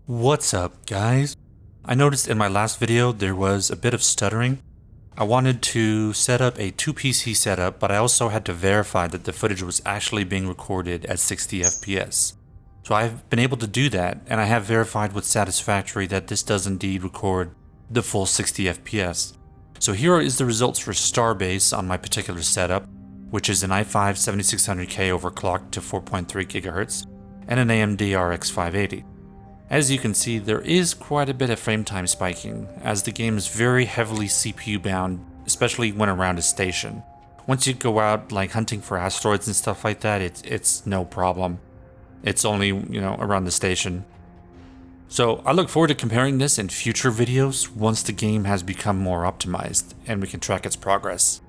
What's up, guys? I noticed in my last video there was a bit of stuttering. I wanted to set up a 2 PC setup, but I also had to verify that the footage was actually being recorded at 60 FPS. So I've been able to do that, and I have verified with satisfactory that this does indeed record the full 60 FPS. So here is the results for Starbase on my particular setup, which is an i5-7600k overclocked to 4.3 GHz and an AMD RX 580. As you can see, there is quite a bit of frame time spiking, as the game is very heavily CPU bound, especially when around a station. Once you go out like hunting for asteroids and stuff like that, it's no problem. It's only, around the station. So I look forward to comparing this in future videos once the game has become more optimized and we can track its progress.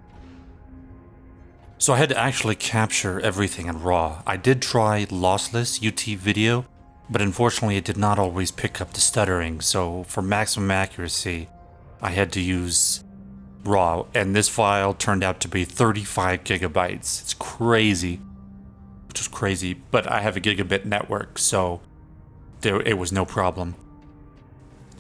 So I had to actually capture everything in RAW. I did try lossless UT video, but unfortunately it did not always pick up the stuttering, so for maximum accuracy, I had to use RAW, and this file turned out to be 35 gigabytes. It's crazy. Which is crazy, but I have a gigabit network, so it was no problem.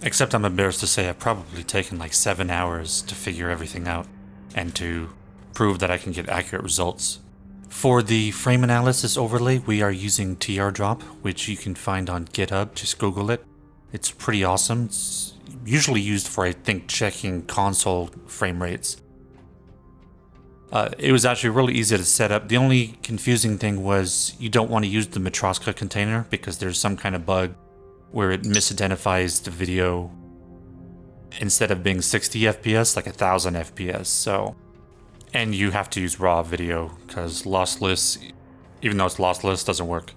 Except I'm embarrassed to say I've probably taken like 7 hours to figure everything out, and to prove that I can get accurate results. For the frame analysis overlay, we are using TR-Drop, which you can find on GitHub. Just Google it. It's pretty awesome. It's usually used for, I think, checking console frame rates. It was actually really easy to set up. The only confusing thing was you don't want to use the Matroska container because there's some kind of bug where it misidentifies the video instead of being 60 FPS, like 1000 FPS. So. And you have to use raw video, because lossless, even though it's lossless, doesn't work.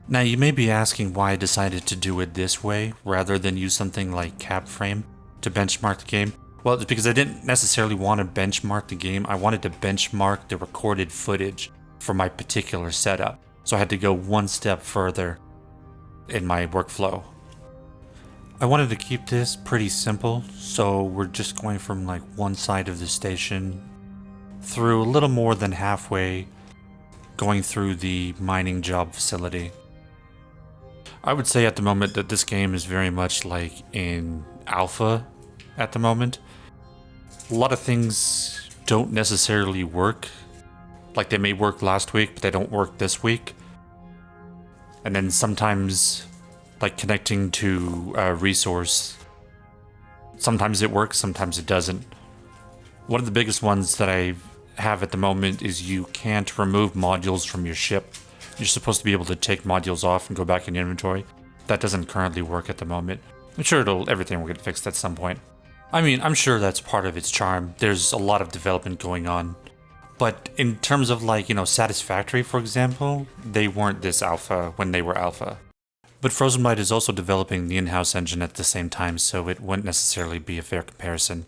Now you may be asking why I decided to do it this way, rather than use something like CapFrame to benchmark the game. Well, it's because I didn't necessarily want to benchmark the game, I wanted to benchmark the recorded footage for my particular setup. So I had to go one step further in my workflow. I wanted to keep this pretty simple, so we're just going from like one side of the station through a little more than halfway, going through the mining job facility. I would say at the moment that this game is very much like in alpha at the moment. A lot of things don't necessarily work. Like they may work last week, but they don't work this week. And then sometimes like connecting to a resource, sometimes it works, sometimes it doesn't. One of the biggest ones that I have at the moment is you can't remove modules from your ship. You're supposed to be able to take modules off and go back in your inventory. That doesn't currently work at the moment. I'm sure everything will get fixed at some point. I mean, I'm sure that's part of its charm. There's a lot of development going on. But in terms of like, Satisfactory, for example, they weren't this alpha when they were alpha. But Frozen Byte is also developing the in-house engine at the same time, so it wouldn't necessarily be a fair comparison.